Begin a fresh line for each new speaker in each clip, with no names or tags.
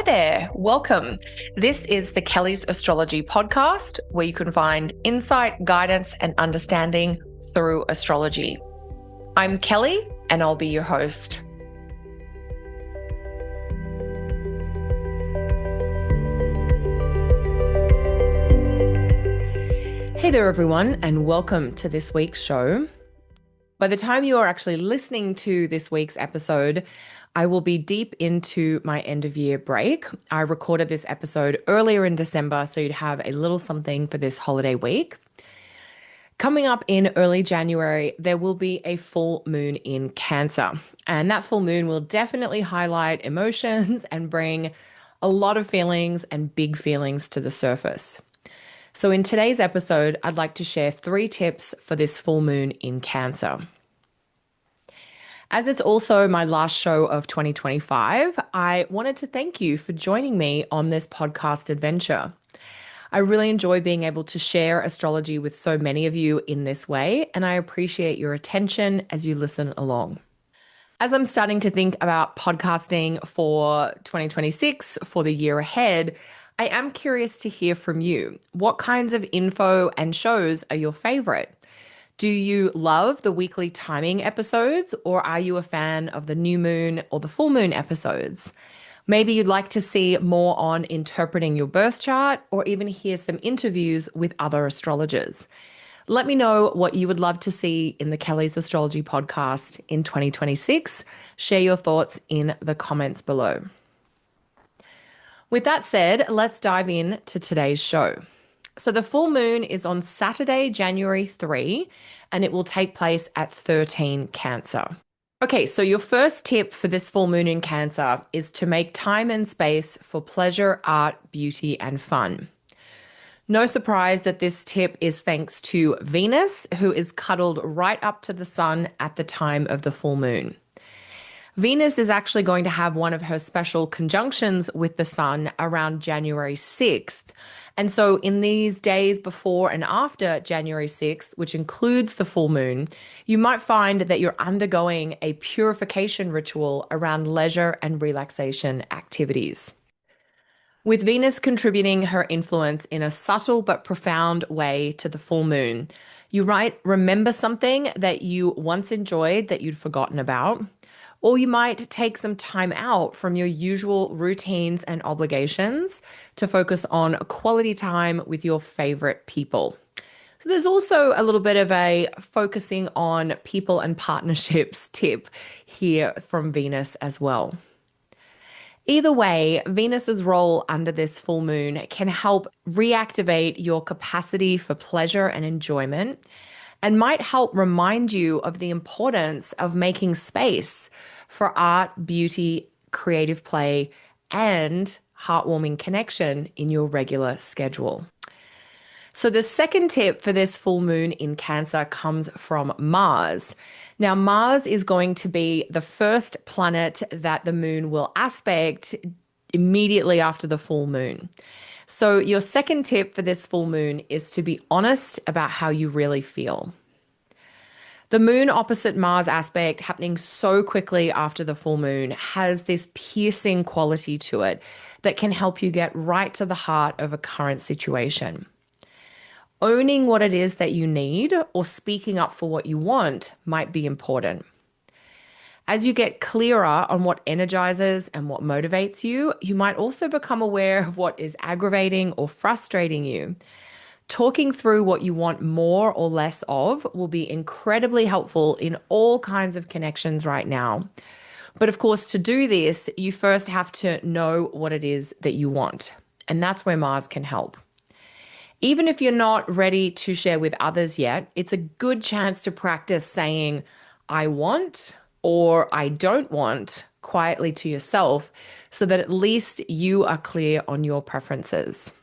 Hi there, welcome. This is the Kelly's Astrology podcast, where you can find insight, guidance, and understanding through astrology. I'm Kelly, and I'll be your host. Hey there, everyone, and welcome to this week's show. By the time you are actually listening to this week's episode, I will be deep into my end of year break. I recorded this episode earlier in December, so you'd have a little something for this holiday week. Coming up in early January, there will be a full moon in Cancer, and that full moon will definitely highlight emotions and bring a lot of feelings and big feelings to the surface. So in today's episode, I'd like to share 3 tips for this full moon in Cancer. As it's also my last show of 2025, I wanted to thank you for joining me on this podcast adventure. I really enjoy being able to share astrology with so many of you in this way, and I appreciate your attention as you listen along. As I'm starting to think about podcasting for 2026, for the year ahead, I am curious to hear from you. What kinds of info and shows are your favorite? Do you love the weekly timing episodes, or are you a fan of the new moon or the full moon episodes? Maybe you'd like to see more on interpreting your birth chart, or even hear some interviews with other astrologers. Let me know what you would love to see in the Kelly's Astrology podcast in 2026. Share your thoughts in the comments below. With that said, let's dive into today's show. So the full moon is on Saturday, January 3, and it will take place at 13 Cancer. Okay, so your first tip for this full moon in Cancer is to make time and space for pleasure, art, beauty, and fun. No surprise that this tip is thanks to Venus, who is cuddled right up to the sun at the time of the full moon. Venus is actually going to have one of her special conjunctions with the sun around January 6th. And so in these days before and after January 6th, which includes the full moon, you might find that you're undergoing a purification ritual around leisure and relaxation activities. With Venus contributing her influence in a subtle but profound way to the full moon, you might remember something that you once enjoyed that you'd forgotten about. Or you might take some time out from your usual routines and obligations to focus on quality time with your favorite people. So there's also a little bit of a focusing on people and partnerships tip here from Venus as well. Either way, Venus's role under this full moon can help reactivate your capacity for pleasure and enjoyment, and might help remind you of the importance of making space for art, beauty, creative play, and heartwarming connection in your regular schedule. So the second tip for this full moon in Cancer comes from Mars. Now, Mars is going to be the first planet that the moon will aspect immediately after the full moon. So your second tip for this full moon is to be honest about how you really feel. The moon opposite Mars aspect happening so quickly after the full moon has this piercing quality to it that can help you get right to the heart of a current situation. Owning what it is that you need or speaking up for what you want might be important. As you get clearer on what energizes and what motivates you, you might also become aware of what is aggravating or frustrating you. Talking through what you want more or less of will be incredibly helpful in all kinds of connections right now. But of course, to do this, you first have to know what it is that you want. And that's where Mars can help. Even if you're not ready to share with others yet, it's a good chance to practice saying, I want, or I don't want, quietly to yourself, so that at least you are clear on your preferences.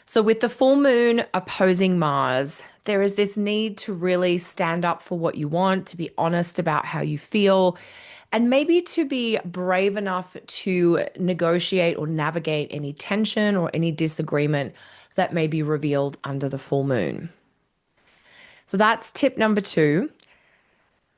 So with the full moon opposing Mars, there is this need to really stand up for what you want, to be honest about how you feel, and maybe to be brave enough to negotiate or navigate any tension or any disagreement that may be revealed under the full moon. So that's tip number 2.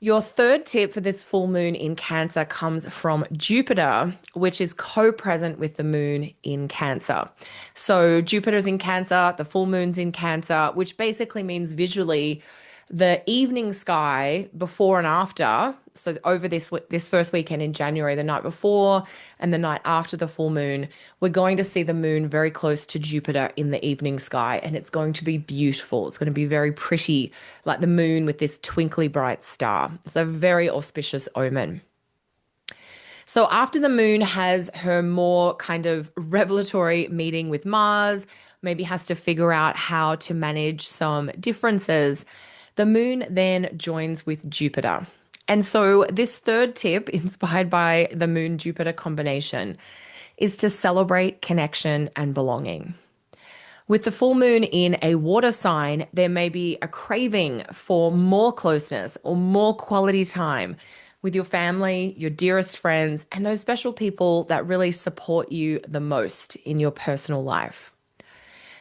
Your third tip for this full moon in Cancer comes from Jupiter, which is co-present with the moon in Cancer. So Jupiter's in Cancer, the full moon's in Cancer, which basically means visually the evening sky before and after. So over this first weekend in January, the night before and the night after the full moon, we're going to see the moon very close to Jupiter in the evening sky, and it's going to be beautiful. It's going to be very pretty, like the moon with this twinkly bright star. It's a very auspicious omen. So after the moon has her more kind of revelatory meeting with Mars, maybe has to figure out how to manage some differences, the moon then joins with Jupiter. And so this third tip, inspired by the moon-Jupiter combination, is to celebrate connection and belonging. With the full moon in a water sign, there may be a craving for more closeness or more quality time with your family, your dearest friends, and those special people that really support you the most in your personal life.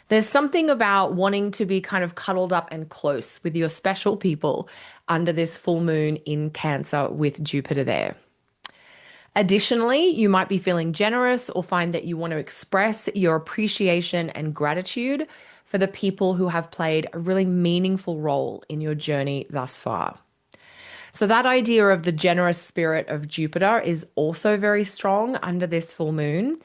There's something about wanting to be kind of cuddled up and close with your special people under this full moon in Cancer with Jupiter there. Additionally, you might be feeling generous or find that you want to express your appreciation and gratitude for the people who have played a really meaningful role in your journey thus far. So that idea of the generous spirit of Jupiter is also very strong under this full moon.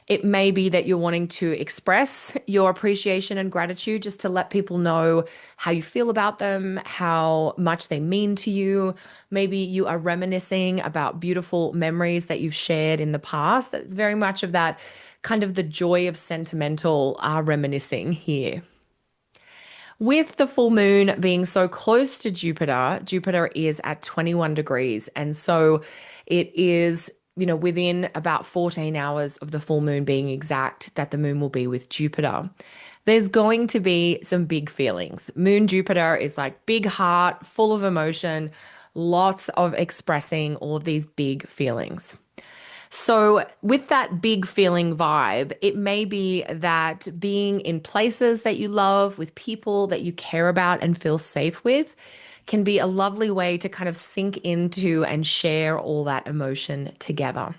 It may be that you're wanting to express your appreciation and gratitude just to let people know how you feel about them, how much they mean to you. Maybe you are reminiscing about beautiful memories that you've shared in the past. That's very much of that kind of the joy of sentimental reminiscing here. With the full moon being so close to Jupiter, Jupiter is at 21 degrees. And so it is within about 14 hours of the full moon being exact, that the moon will be with Jupiter. There's going to be some big feelings. Moon Jupiter is like big heart, full of emotion, lots of expressing all of these big feelings. So with that big feeling vibe, it may be that being in places that you love, with people that you care about and feel safe with, can be a lovely way to kind of sink into and share all that emotion together.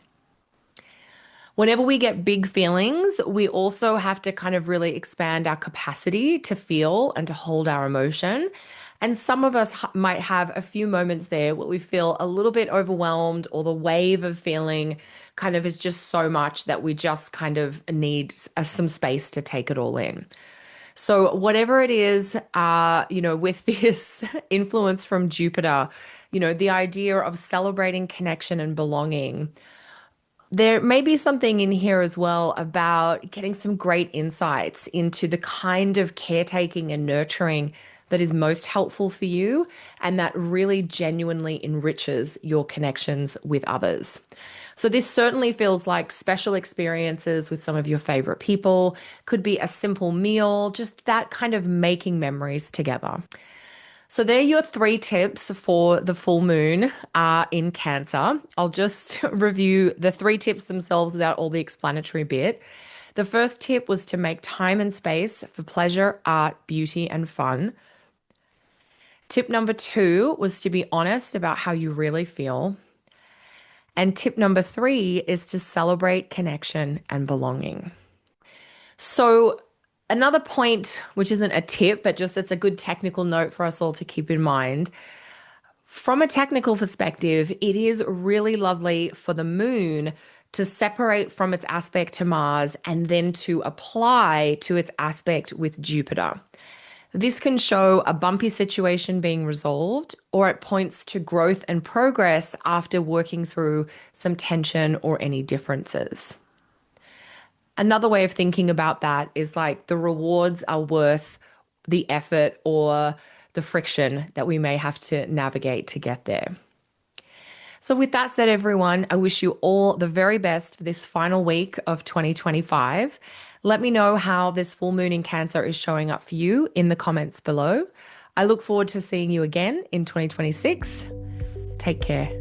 Whenever we get big feelings, we also have to kind of really expand our capacity to feel and to hold our emotion. And some of us might have a few moments there where we feel a little bit overwhelmed, or the wave of feeling kind of is just so much that we just kind of need some space to take it all in. So whatever it is, with this influence from Jupiter, the idea of celebrating connection and belonging, there may be something in here as well about getting some great insights into the kind of caretaking and nurturing that is most helpful for you and that really genuinely enriches your connections with others. So this certainly feels like special experiences with some of your favorite people. Could be a simple meal, just that kind of making memories together. So there are your 3 tips for the full moon in Cancer. I'll just review the 3 tips themselves without all the explanatory bit. The first tip was to make time and space for pleasure, art, beauty, and fun. Tip number 2 was to be honest about how you really feel. And tip number 3 is to celebrate connection and belonging. So another point, which isn't a tip, but just it's a good technical note for us all to keep in mind. From a technical perspective, it is really lovely for the moon to separate from its aspect to Mars and then to apply to its aspect with Jupiter. This can show a bumpy situation being resolved, or it points to growth and progress after working through some tension or any differences. Another way of thinking about that is like the rewards are worth the effort or the friction that we may have to navigate to get there. So with that said, everyone, I wish you all the very best for this final week of 2025. Let me know how this full moon in Cancer is showing up for you in the comments below. I look forward to seeing you again in 2026. Take care.